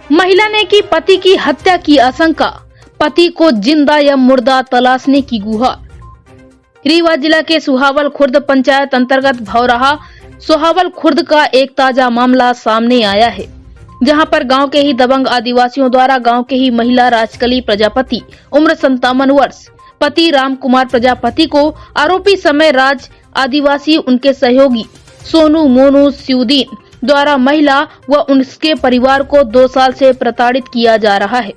महिला ने की पति की हत्या की आशंका, पति को जिंदा या मुर्दा तलाशने की गुहार। रीवा जिला के सुहावल खुर्द पंचायत अंतर्गत भौराहा सुहावल खुर्द का एक ताजा मामला सामने आया है, जहां पर गांव के ही दबंग आदिवासियों द्वारा गांव के ही महिला राजकली प्रजापति उम्र 57 वर्ष पति राम कुमार प्रजापति को आरोपी समय राज आदिवासी उनके सहयोगी सोनू मोनू स्यूदीन द्वारा महिला व उसके परिवार को 2 साल से प्रताड़ित किया जा रहा है।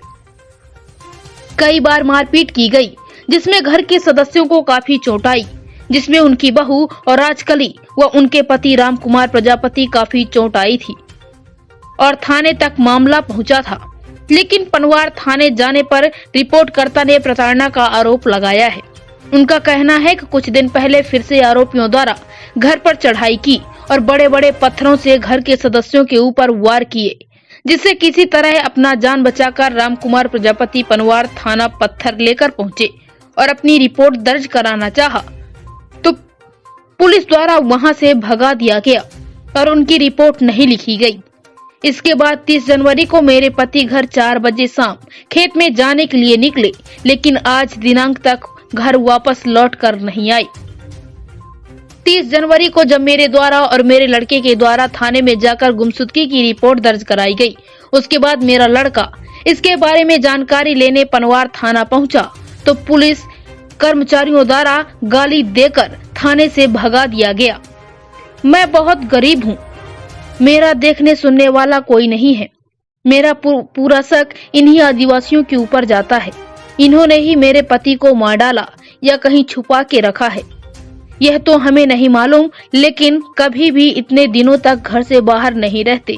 कई बार मारपीट की गई, जिसमें घर के सदस्यों को काफी चोट आई, जिसमें उनकी बहू और राजकली व उनके पति राम कुमार प्रजापति काफी चोट आई थी और थाने तक मामला पहुंचा था। लेकिन पनवार थाने जाने पर रिपोर्टकर्ता ने प्रताड़ना का आरोप लगाया है। उनका कहना है कि कुछ दिन पहले फिर से आरोपियों द्वारा घर पर चढ़ाई की और बड़े बड़े पत्थरों से घर के सदस्यों के ऊपर वार किए, जिससे किसी तरह अपना जान बचाकर राम कुमार प्रजापति पनवार थाना पत्थर लेकर पहुंचे और अपनी रिपोर्ट दर्ज कराना चाहा, तो पुलिस द्वारा वहां से भगा दिया गया और उनकी रिपोर्ट नहीं लिखी गई। इसके बाद 30 जनवरी को मेरे पति घर 4 बजे शाम खेत में जाने के लिए निकले, लेकिन आज दिनांक तक घर वापस लौट कर नहीं आए। 30 जनवरी को जब मेरे द्वारा और मेरे लड़के के द्वारा थाने में जाकर गुमशुदगी की रिपोर्ट दर्ज कराई गई, उसके बाद मेरा लड़का इसके बारे में जानकारी लेने पनवार थाना पहुंचा, तो पुलिस कर्मचारियों द्वारा गाली देकर थाने से भगा दिया गया। मैं बहुत गरीब हूं, मेरा देखने सुनने वाला कोई नहीं है। मेरा पूरा शक इन्हीं आदिवासियों के ऊपर जाता है। इन्होंने ही मेरे पति को मार डाला या कहीं छुपा के रखा है, यह तो हमें नहीं मालूम, लेकिन कभी भी इतने दिनों तक घर से बाहर नहीं रहते।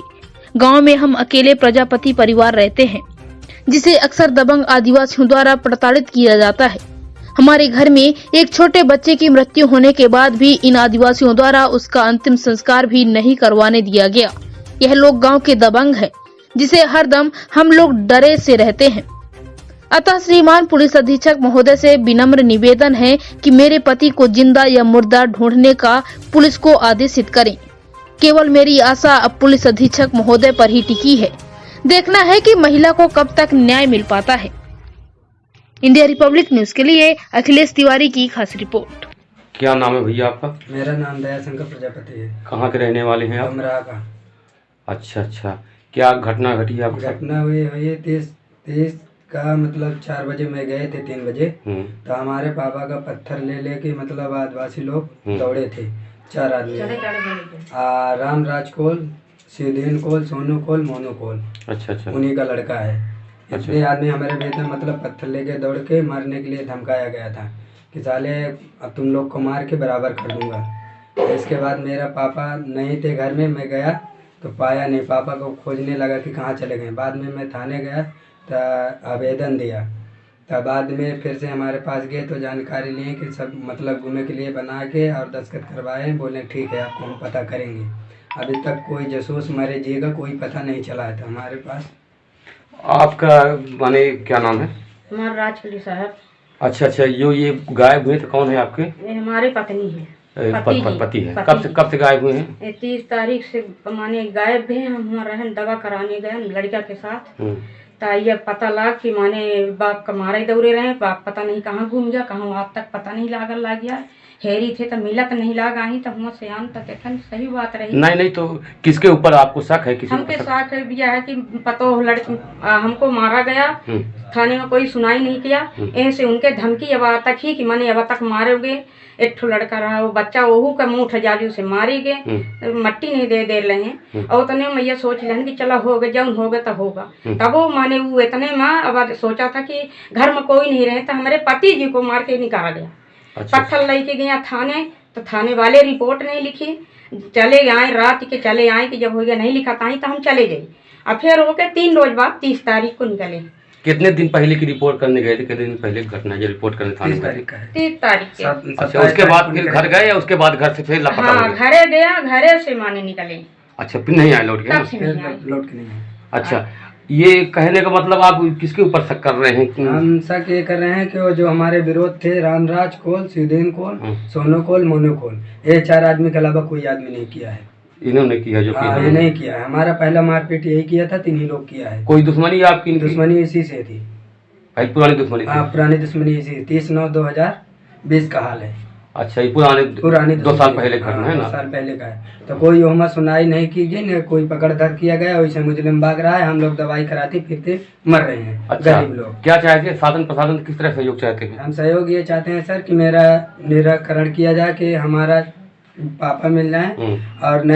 गांव में हम अकेले प्रजापति परिवार रहते हैं, जिसे अक्सर दबंग आदिवासियों द्वारा प्रताड़ित किया जाता है। हमारे घर में एक छोटे बच्चे की मृत्यु होने के बाद भी इन आदिवासियों द्वारा उसका अंतिम संस्कार भी नहीं करवाने दिया गया। यह लोग गांव के दबंग हैं, जिसे हरदम हम लोग डरे से रहते हैं। अतः श्रीमान पुलिस अधीक्षक महोदय से विनम्र निवेदन है कि मेरे पति को जिंदा या मुर्दा ढूंढने का पुलिस को आदेशित करें। केवल मेरी आशा अब पुलिस अधीक्षक महोदय पर ही टिकी है। देखना है कि महिला को कब तक न्याय मिल पाता है। इंडिया रिपब्लिक न्यूज के लिए अखिलेश तिवारी की खास रिपोर्ट। क्या नाम है भैया आपका? मेरा नाम दयाशंकर प्रजापति है। कहाँ के रहने वाले हैं आप? अमरा का। अच्छा, क्या घटना घटी है आपके? घटना हुई है 30 का मतलब 4 बजे में गए थे, 3 बजे तो हमारे पापा का पत्थर ले लेके मतलब आदिवासी लोग दौड़े थे, 4 आदमी, राम राज कोल, सिद्धेन कोल, सोनू कोल, मोनू कोल। अच्छा, उन्हीं का लड़का है। इतने आदमी हमारे बेटे मतलब पत्थर लेके दौड़ के मारने के लिए धमकाया गया था कि साले अब तुम लोग को मार के बराबर कर दूंगा। इसके बाद मेरा पापा नहीं थे घर में, मैं गया तो पाया नहीं, पापा को खोजने लगा कि कहाँ चले गए। बाद में मैं थाने गया तो आवेदन दिया, तब बाद में फिर से हमारे पास गए तो जानकारी लिए कि सब मतलब घूमने के लिए बना के और दस्तखत करवाए, बोले ठीक है आपको हम पता करेंगे। अभी तक कोई जासूस मरे जीगा कोई पता नहीं चला था हमारे पास। आपका माने क्या नाम है? हमारा राजकली साहब। अच्छा, ये गायब हुए थे कौन है आपके? ये हमारे पत्नी है। पति है। कब से गायब हुए हैं? 30 तारीख से माने गायब है। हम हमारा दवा कराने गए लड़का के साथ, तो ये पता लगा कि माने बाप का मारे दौड़े रहे, बाप पता नहीं कहाँ घूम गया, कहाँ आप तक पता नहीं लग गया। हेरी थे तो मिलत नहीं लगा ही, तो हम सियान तक देखन सही बात रही। नहीं तो किसके ऊपर आपको शक है? हमके शक है कि पतो लड़की हमको मारा गया, थाने में कोई सुनाई नहीं किया। ऐसे उनके धमकी अब तक ही कि माने अब तक मारोगे। एक ठो लड़का रहा वो बच्चा, वहू का मुँह ठजाजू से मारे गए, मट्टी नहीं दे रहे हैं। और उतने में ये सोच लें कि चलो हो गए, जब होगा तो होगा। तब वो माने वो इतने में अब सोचा था कि घर में कोई नहीं रहे, तो हमारे पति जी को मार के निकाला गया। पत्थर लेके गया थाने, तो थाने वाले रिपोर्ट नहीं लिखी, चले आए रात के चले आए कि जब हो गया नहीं लिखा ताई तो हम चले गए। अब फिर हो के 3 रोज बाद 30 तारीख को निकले। कितने दिन पहले की रिपोर्ट करने गए थे? कितने दिन पहले घटना ये रिपोर्ट करने थाने? 30 तारीख के। अच्छा, उसके बाद फिर घर गए या उसके बाद घर से फिर लापता? हाँ, घरे गया, घरे से माने निकले। अच्छा, फिर नहीं आए, लौट के नहीं। अच्छा, ये कहने का मतलब आप किसके ऊपर शक कर रहे हैं? हम शक ये कर रहे हैं कि वो जो हमारे विरोध थे रामराज कोल, सिद्धेन कोल, सोनू कोल, मोनू कोल, ये 4 आदमी के अलावा कोई आदमी नहीं किया है। इन्होंने किया जो हाँ, किया ये नहीं किया है। हमारा पहला मारपीट यही किया था, 3 ही लोग किया है। कोई दुश्मनी आपकी इनकी? दुश्मनी इसी से थी। भाई पुरानी दुश्मनी हाँ, थी? पुरानी दुश्मनी इसी 30/9/2020 का हाल है। अच्छा, ये पुरानी 2 साल पहले घटना है 2 ना? साल पहले का है। तो कोई हमें सुनाई नहीं की गई, न कोई पकड़ धर किया गया। वैसे मुजरिम भाग रहा है, हम लोग दवाई कराते फिरते मर रहे हैं। अच्छा, गरीब लोग। क्या चाहते हैं शासन प्रशासन किस तरह सहयोग चाहते हैं? हम सहयोग ये चाहते हैं सर कि मेरा निराकरण किया जाए, कि हमारा पापा मिल जाए, और नहीं